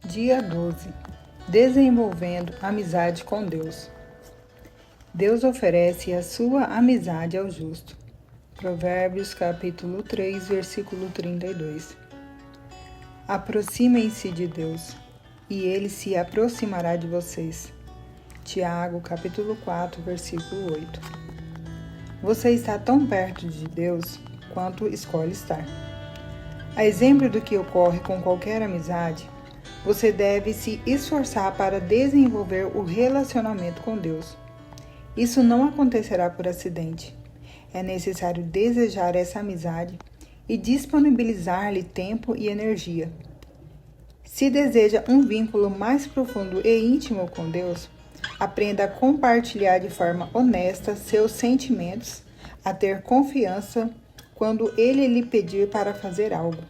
Dia 12. Desenvolvendo amizade com Deus. Deus oferece a sua amizade ao justo. Provérbios capítulo 3, versículo 32. Aproximem-se de Deus, e Ele se aproximará de vocês. Tiago capítulo 4, versículo 8. Você está tão perto de Deus quanto escolhe estar. A exemplo do que ocorre com qualquer amizade, você deve se esforçar para desenvolver o relacionamento com Deus. Isso não acontecerá por acidente. É necessário desejar essa amizade e disponibilizar-lhe tempo e energia. Se deseja um vínculo mais profundo e íntimo com Deus, aprenda a compartilhar de forma honesta seus sentimentos, a ter confiança quando Ele lhe pedir para fazer algo,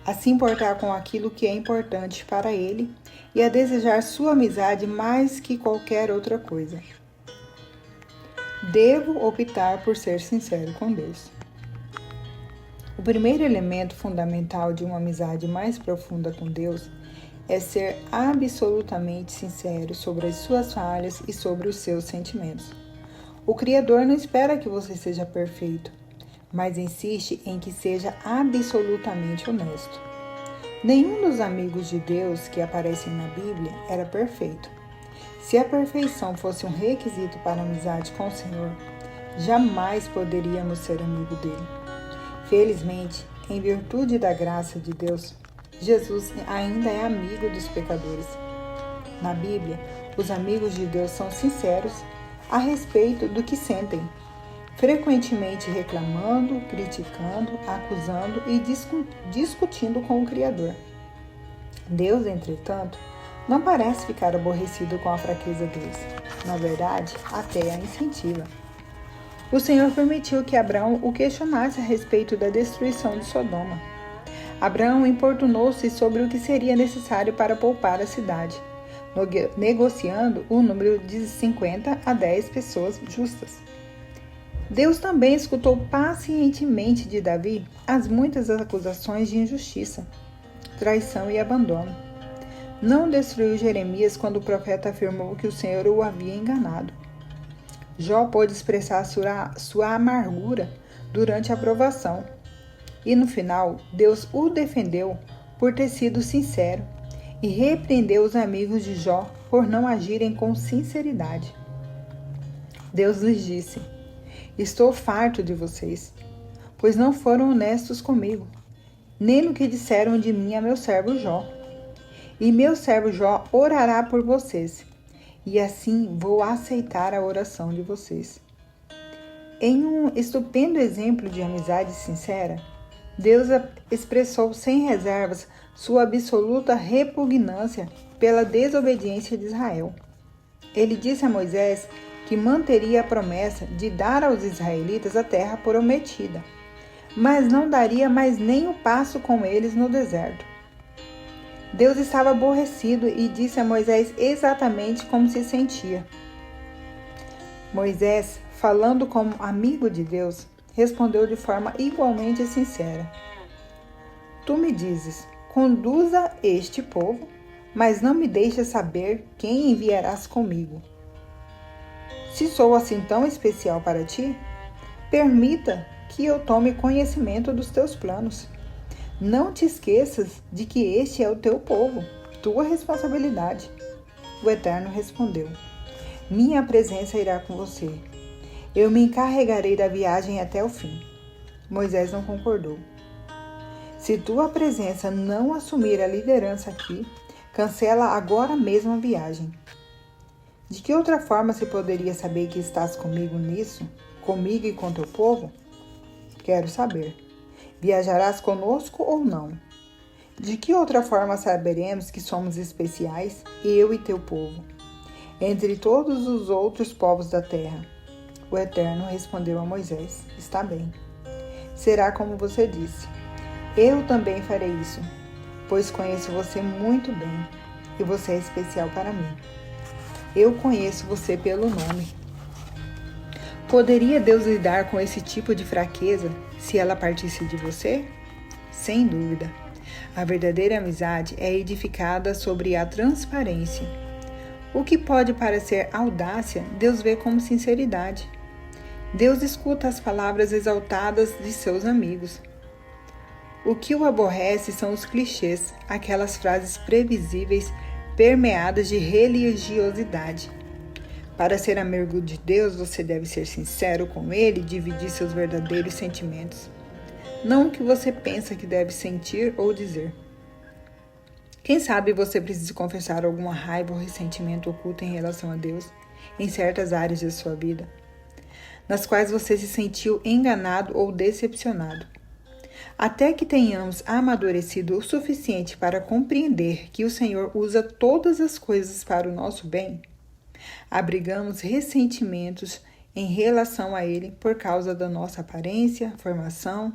a se importar com aquilo que é importante para Ele e a desejar sua amizade mais que qualquer outra coisa. Devo optar por ser sincero com Deus. O primeiro elemento fundamental de uma amizade mais profunda com Deus é ser absolutamente sincero sobre as suas falhas e sobre os seus sentimentos. O Criador não espera que você seja perfeito, mas insiste em que seja absolutamente honesto. Nenhum dos amigos de Deus que aparecem na Bíblia era perfeito. Se a perfeição fosse um requisito para a amizade com o Senhor, jamais poderíamos ser amigo dele. Felizmente, em virtude da graça de Deus, Jesus ainda é amigo dos pecadores. Na Bíblia, os amigos de Deus são sinceros a respeito do que sentem, frequentemente reclamando, criticando, acusando e discutindo com o Criador. Deus, entretanto, não parece ficar aborrecido com a fraqueza deles. Na verdade, até a incentiva. O Senhor permitiu que Abraão o questionasse a respeito da destruição de Sodoma. Abraão importunou-se sobre o que seria necessário para poupar a cidade, negociando o número de 50 a 10 pessoas justas. Deus também escutou pacientemente de Davi as muitas acusações de injustiça, traição e abandono. Não destruiu Jeremias quando o profeta afirmou que o Senhor o havia enganado. Jó pôde expressar sua amargura durante a provação. E no final, Deus o defendeu por ter sido sincero e repreendeu os amigos de Jó por não agirem com sinceridade. Deus lhes disse: Estou farto de vocês, pois não foram honestos comigo, nem no que disseram de mim a meu servo Jó. E meu servo Jó orará por vocês, e assim vou aceitar a oração de vocês. Em um estupendo exemplo de amizade sincera, Deus expressou sem reservas sua absoluta repugnância pela desobediência de Israel. Ele disse a Moisés que manteria a promessa de dar aos israelitas a terra prometida, mas não daria mais nem um passo com eles no deserto. Deus estava aborrecido e disse a Moisés exatamente como se sentia. Moisés, falando como amigo de Deus, respondeu de forma igualmente sincera: Tu me dizes, conduza este povo, mas não me deixas saber quem enviarás comigo. Se sou assim tão especial para ti, permita que eu tome conhecimento dos teus planos. Não te esqueças de que este é o teu povo, tua responsabilidade. O Eterno respondeu: Minha presença irá com você. Eu me encarregarei da viagem até o fim. Moisés não concordou. Se tua presença não assumir a liderança aqui, cancela agora mesmo a viagem. De que outra forma se poderia saber que estás comigo nisso, comigo e com teu povo? Quero saber. Viajarás conosco ou não? De que outra forma saberemos que somos especiais, eu e teu povo, entre todos os outros povos da terra? O Eterno respondeu a Moisés: Está bem. Será como você disse. Eu também farei isso, pois conheço você muito bem e você é especial para mim. Eu conheço você pelo nome. Poderia Deus lidar com esse tipo de fraqueza se ela partisse de você? Sem dúvida. A verdadeira amizade é edificada sobre a transparência. O que pode parecer audácia, Deus vê como sinceridade. Deus escuta as palavras exaltadas de seus amigos. O que o aborrece são os clichês, aquelas frases previsíveis permeadas de religiosidade. Para ser amigo de Deus, você deve ser sincero com Ele e dividir seus verdadeiros sentimentos. Não o que você pensa que deve sentir ou dizer. Quem sabe você precisa confessar alguma raiva ou ressentimento oculto em relação a Deus em certas áreas de sua vida, nas quais você se sentiu enganado ou decepcionado. Até que tenhamos amadurecido o suficiente para compreender que o Senhor usa todas as coisas para o nosso bem, abrigamos ressentimentos em relação a Ele por causa da nossa aparência, formação,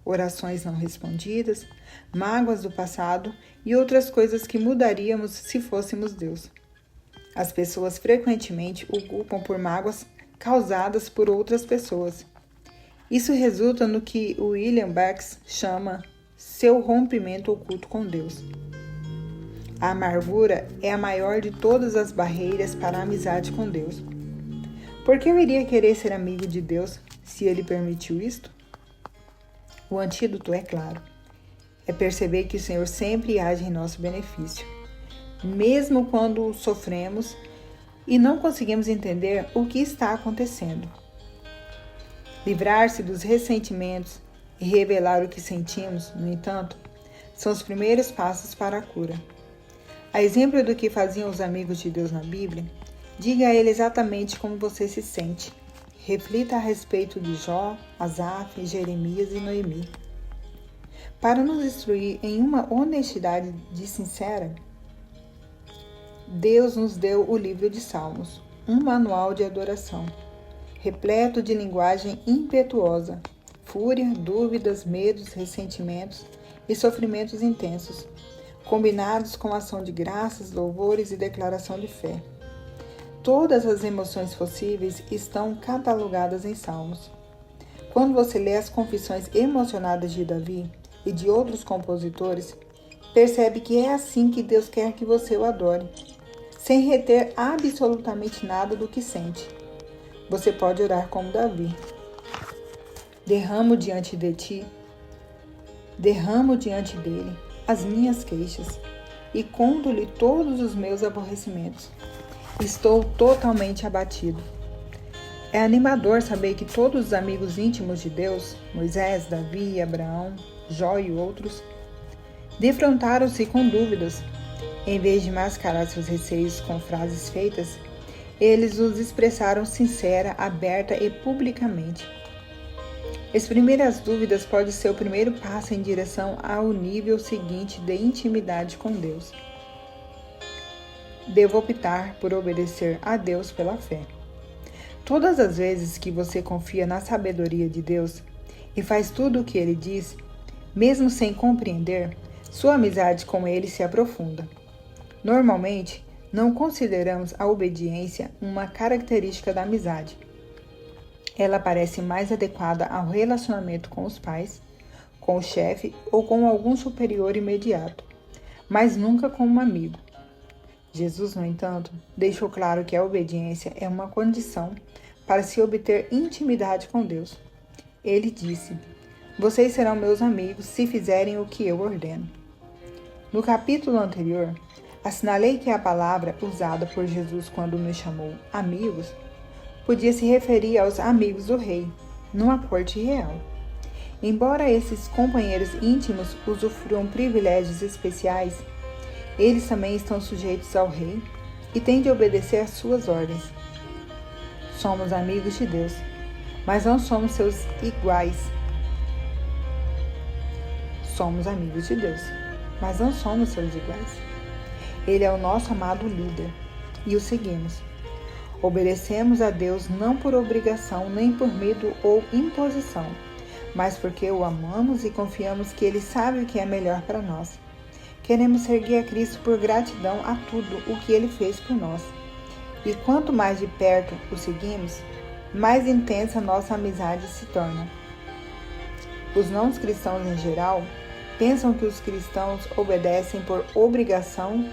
orações não respondidas, mágoas do passado e outras coisas que mudaríamos se fôssemos Deus. As pessoas frequentemente o culpam por mágoas causadas por outras pessoas. Isso resulta no que William Bax chama seu rompimento oculto com Deus. A amargura é a maior de todas as barreiras para a amizade com Deus. Por que eu iria querer ser amigo de Deus se Ele permitiu isto? O antídoto é claro. É perceber que o Senhor sempre age em nosso benefício, mesmo quando sofremos e não conseguimos entender o que está acontecendo. Livrar-se dos ressentimentos e revelar o que sentimos, no entanto, são os primeiros passos para a cura. A exemplo do que faziam os amigos de Deus na Bíblia, diga a Ele exatamente como você se sente. Reflita a respeito de Jó, Asaf, Jeremias e Noemi. Para nos instruir em uma honestidade sincera, Deus nos deu o livro de Salmos, um manual de adoração, repleto de linguagem impetuosa, fúria, dúvidas, medos, ressentimentos e sofrimentos intensos, combinados com ação de graças, louvores e declaração de fé. Todas as emoções possíveis estão catalogadas em Salmos. Quando você lê as confissões emocionadas de Davi e de outros compositores, percebe que é assim que Deus quer que você o adore, sem reter absolutamente nada do que sente. Você pode orar como Davi. Derramo diante dele as minhas queixas e conto-lhe todos os meus aborrecimentos. Estou totalmente abatido. É animador saber que todos os amigos íntimos de Deus, Moisés, Davi, Abraão, Jó e outros, defrontaram-se com dúvidas. Em vez de mascarar seus receios com frases feitas, eles os expressaram sincera, aberta e publicamente. Exprimir as dúvidas pode ser o primeiro passo em direção ao nível seguinte de intimidade com Deus. Devo optar por obedecer a Deus pela fé. Todas as vezes que você confia na sabedoria de Deus e faz tudo o que Ele diz, mesmo sem compreender, sua amizade com Ele se aprofunda. Normalmente, não consideramos a obediência uma característica da amizade. Ela parece mais adequada ao relacionamento com os pais, com o chefe ou com algum superior imediato, mas nunca com um amigo. Jesus, no entanto, deixou claro que a obediência é uma condição para se obter intimidade com Deus. Ele disse: "Vocês serão meus amigos se fizerem o que eu ordeno." No capítulo anterior, assinalei que a palavra usada por Jesus quando nos chamou amigos podia se referir aos amigos do rei, numa corte real. Embora esses companheiros íntimos usufruam privilégios especiais, eles também estão sujeitos ao rei e têm de obedecer às suas ordens. Somos amigos de Deus, mas não somos seus iguais. Somos amigos de Deus, mas não somos seus iguais. Ele é o nosso amado líder e o seguimos. Obedecemos a Deus não por obrigação, nem por medo ou imposição, mas porque o amamos e confiamos que Ele sabe o que é melhor para nós. Queremos seguir a Cristo por gratidão a tudo o que Ele fez por nós. E quanto mais de perto o seguimos, mais intensa nossa amizade se torna. Os não cristãos em geral Pensam que os cristãos obedecem por obrigação,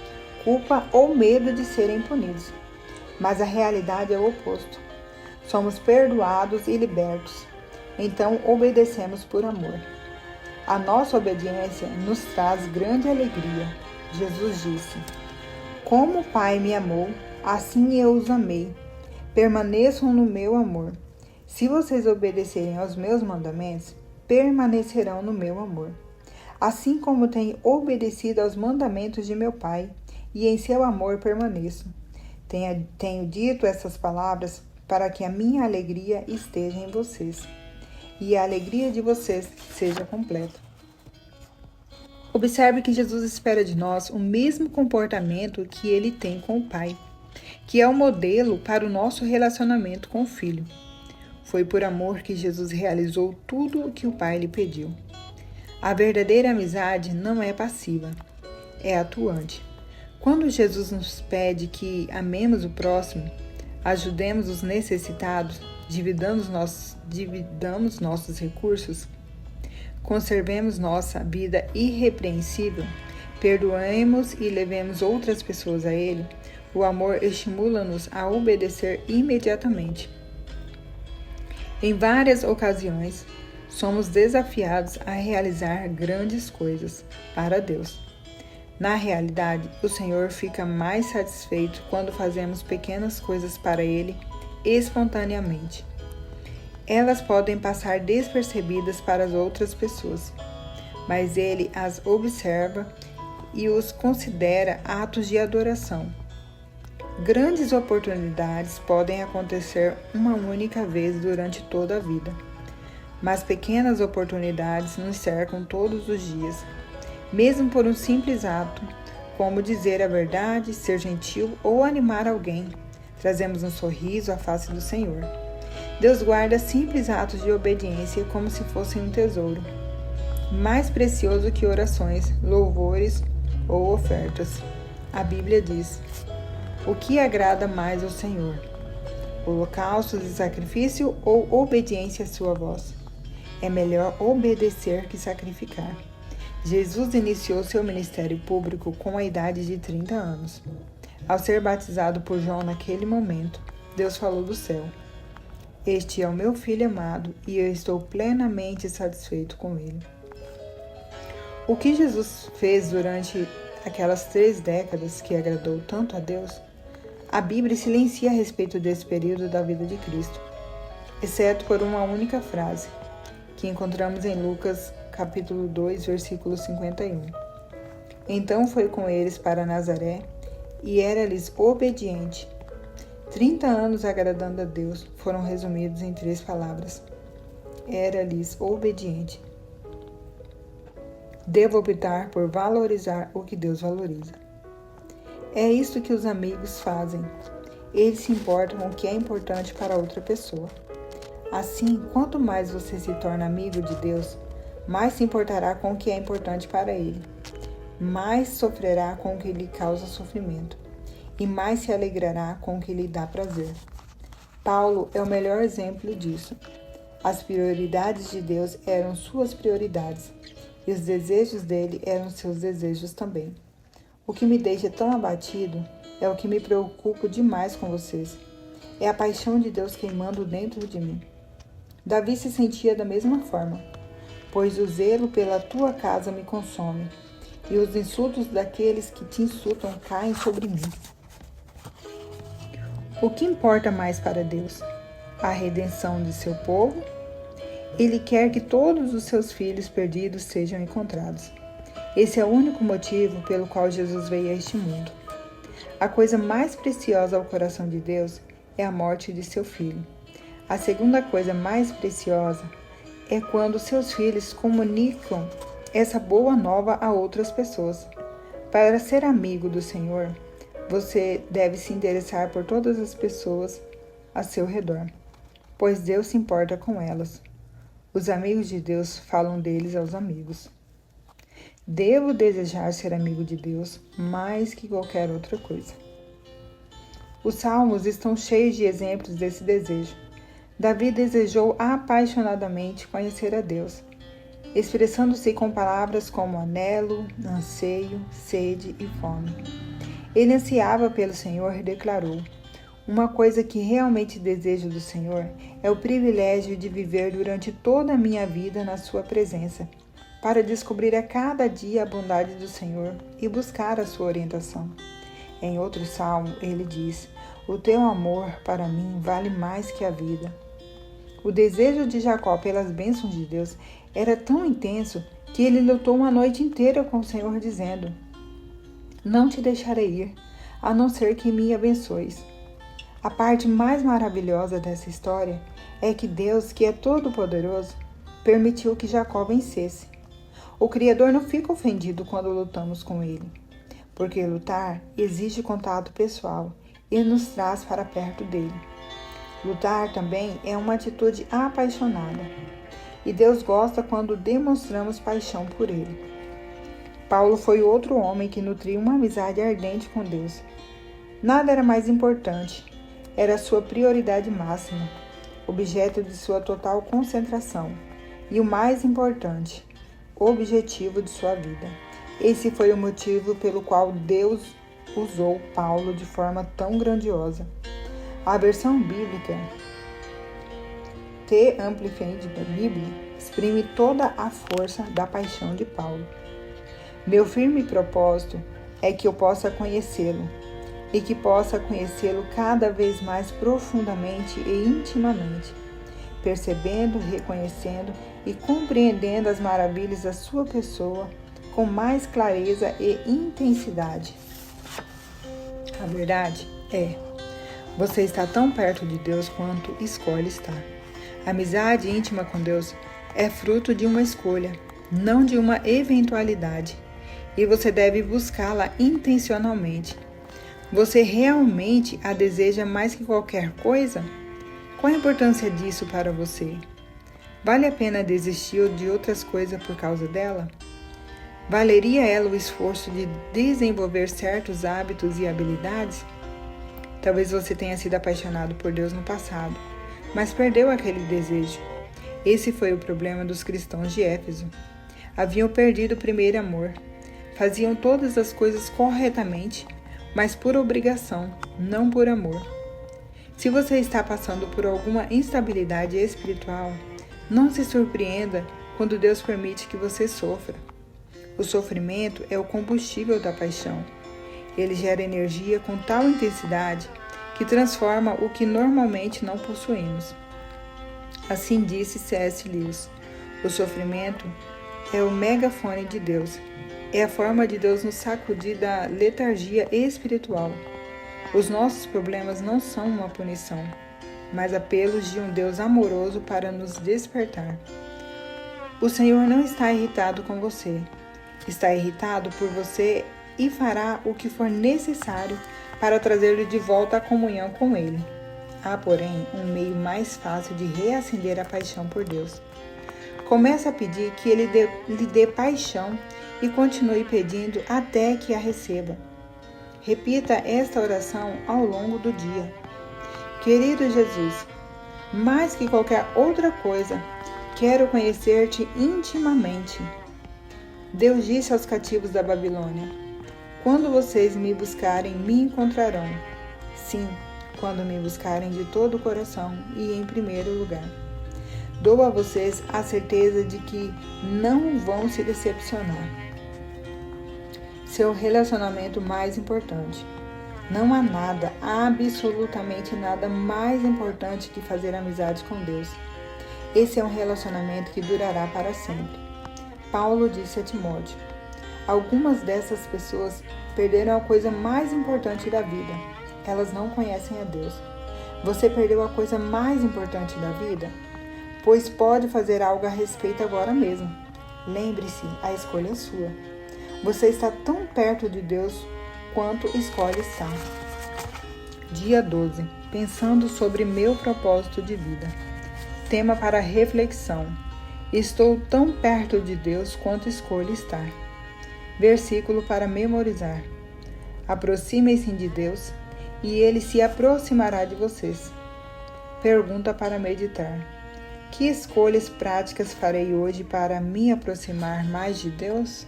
culpa ou medo de serem punidos. Mas a realidade é o oposto. Somos perdoados e libertos. Então obedecemos por amor. A nossa obediência nos traz grande alegria. Jesus disse: Como o Pai me amou, assim eu os amei. Permaneçam no meu amor. Se vocês obedecerem aos meus mandamentos, permanecerão no meu amor. Assim como tenho obedecido aos mandamentos de meu Pai, e em seu amor permaneço. Tenho dito essas palavras para que a minha alegria esteja em vocês, e a alegria de vocês seja completa. Observe que Jesus espera de nós o mesmo comportamento que ele tem com o Pai, que é o modelo para o nosso relacionamento com o Filho. Foi por amor que Jesus realizou tudo o que o Pai lhe pediu. A verdadeira amizade não é passiva, é atuante. Quando Jesus nos pede que amemos o próximo, ajudemos os necessitados, dividamos nossos recursos, conservemos nossa vida irrepreensível, perdoemos e levemos outras pessoas a Ele, o amor estimula-nos a obedecer imediatamente. Em várias ocasiões, somos desafiados a realizar grandes coisas para Deus. Na realidade, o Senhor fica mais satisfeito quando fazemos pequenas coisas para Ele espontaneamente. Elas podem passar despercebidas para as outras pessoas, mas Ele as observa e os considera atos de adoração. Grandes oportunidades podem acontecer uma única vez durante toda a vida, mas pequenas oportunidades nos cercam todos os dias, mesmo por um simples ato, como dizer a verdade, ser gentil ou animar alguém. Trazemos um sorriso à face do Senhor. Deus guarda simples atos de obediência como se fossem um tesouro, mais precioso que orações, louvores ou ofertas. A Bíblia diz: o que agrada mais ao Senhor? Holocaustos e sacrifício ou obediência à sua voz? É melhor obedecer que sacrificar. Jesus iniciou seu ministério público com a idade de 30 anos. Ao ser batizado por João naquele momento, Deus falou do céu: Este é o meu filho amado e eu estou plenamente satisfeito com ele. O que Jesus fez durante aquelas 3 décadas que agradou tanto a Deus? A Bíblia silencia a respeito desse período da vida de Cristo, exceto por uma única frase, que encontramos em Lucas capítulo 2, versículo 51. Então foi com eles para Nazaré, e era-lhes obediente. 30 anos agradando a Deus foram resumidos em 3 palavras: era-lhes obediente. Devo optar por valorizar o que Deus valoriza. É isso que os amigos fazem. Eles se importam com o que é importante para outra pessoa. Assim, quanto mais você se torna amigo de Deus, mais se importará com o que é importante para Ele, mais sofrerá com o que lhe causa sofrimento, e mais se alegrará com o que lhe dá prazer. Paulo é o melhor exemplo disso. As prioridades de Deus eram suas prioridades, e os desejos dele eram seus desejos também. O que me deixa tão abatido é o que me preocupa demais com vocês. É a paixão de Deus queimando dentro de mim. Davi se sentia da mesma forma, pois o zelo pela tua casa me consome, e os insultos daqueles que te insultam caem sobre mim. O que importa mais para Deus? A redenção de seu povo? Ele quer que todos os seus filhos perdidos sejam encontrados. Esse é o único motivo pelo qual Jesus veio a este mundo. A coisa mais preciosa ao coração de Deus é a morte de seu filho. A segunda coisa mais preciosa é quando seus filhos comunicam essa boa nova a outras pessoas. Para ser amigo do Senhor, você deve se interessar por todas as pessoas a seu redor, pois Deus se importa com elas. Os amigos de Deus falam deles aos amigos. Devo desejar ser amigo de Deus mais que qualquer outra coisa. Os salmos estão cheios de exemplos desse desejo. Davi desejou apaixonadamente conhecer a Deus. expressando-se com palavras como anelo, anseio, sede e fome. Ele ansiava pelo Senhor e declarou: uma coisa que realmente desejo do Senhor é o privilégio de viver durante toda a minha vida na sua presença, para descobrir a cada dia a bondade do Senhor e buscar a sua orientação. Em outro salmo, ele diz: o teu amor para mim vale mais que a vida. O desejo de Jacó pelas bênçãos de Deus era tão intenso que ele lutou uma noite inteira com o Senhor, dizendo: não te deixarei ir, a não ser que me abençoes. A parte mais maravilhosa dessa história é que Deus, que é todo-poderoso, permitiu que Jacó vencesse. O Criador não fica ofendido quando lutamos com ele, porque lutar exige contato pessoal e nos traz para perto dele. Lutar também é uma atitude apaixonada, e Deus gosta quando demonstramos paixão por ele. Paulo foi outro homem que nutria uma amizade ardente com Deus. Nada era mais importante. Era sua prioridade máxima, objeto de sua total concentração e o mais importante, objetivo de sua vida. Esse foi o motivo pelo qual Deus usou Paulo de forma tão grandiosa. A versão bíblica The Amplified Bible exprime toda a força da paixão de Paulo. Meu firme propósito é que eu possa conhecê-lo e que possa conhecê-lo cada vez mais profundamente e intimamente, percebendo, reconhecendo e compreendendo as maravilhas da sua pessoa com mais clareza e intensidade. A verdade é, você está tão perto de Deus quanto escolhe estar. A amizade íntima com Deus é fruto de uma escolha, não de uma eventualidade, e você deve buscá-la intencionalmente. Você realmente a deseja mais que qualquer coisa? Qual a importância disso para você? Vale a pena desistir de outras coisas por causa dela? Valeria ela o esforço de desenvolver certos hábitos e habilidades? Talvez você tenha sido apaixonado por Deus no passado, mas perdeu aquele desejo. Esse foi o problema dos cristãos de Éfeso. Haviam perdido o primeiro amor. Faziam todas as coisas corretamente, mas por obrigação, não por amor. Se você está passando por alguma instabilidade espiritual, não se surpreenda quando Deus permite que você sofra. O sofrimento é o combustível da paixão. Ele gera energia com tal intensidade que transforma o que normalmente não possuímos. Assim disse C.S. Lewis: o sofrimento é o megafone de Deus. É a forma de Deus nos sacudir da letargia espiritual. Os nossos problemas não são uma punição, mas apelos de um Deus amoroso para nos despertar. O Senhor não está irritado com você. Está irritado por você e fará o que for necessário para trazê-lo de volta à comunhão com Ele. Há, porém, um meio mais fácil de reacender a paixão por Deus. Comece a pedir que Ele lhe dê paixão e continue pedindo até que a receba. Repita esta oração ao longo do dia. Querido Jesus, mais que qualquer outra coisa, quero conhecer-te intimamente. Deus disse aos cativos da Babilônia: quando vocês me buscarem, me encontrarão. Sim, quando me buscarem de todo o coração e em primeiro lugar. Dou a vocês a certeza de que não vão se decepcionar. Seu relacionamento mais importante. Não há nada, absolutamente nada mais importante que fazer amizade com Deus. Esse é um relacionamento que durará para sempre. Paulo disse a Timóteo: algumas dessas pessoas perderam a coisa mais importante da vida. Elas não conhecem a Deus. Você perdeu a coisa mais importante da vida? Pois pode fazer algo a respeito agora mesmo. Lembre-se, a escolha é sua. Você está tão perto de Deus quanto escolhe estar. Dia 12. Pensando sobre meu propósito de vida. Tema para reflexão. Estou tão perto de Deus quanto escolho estar. Versículo para memorizar. Aproximem-se de Deus e Ele se aproximará de vocês. Pergunta para meditar. Que escolhas práticas farei hoje para me aproximar mais de Deus?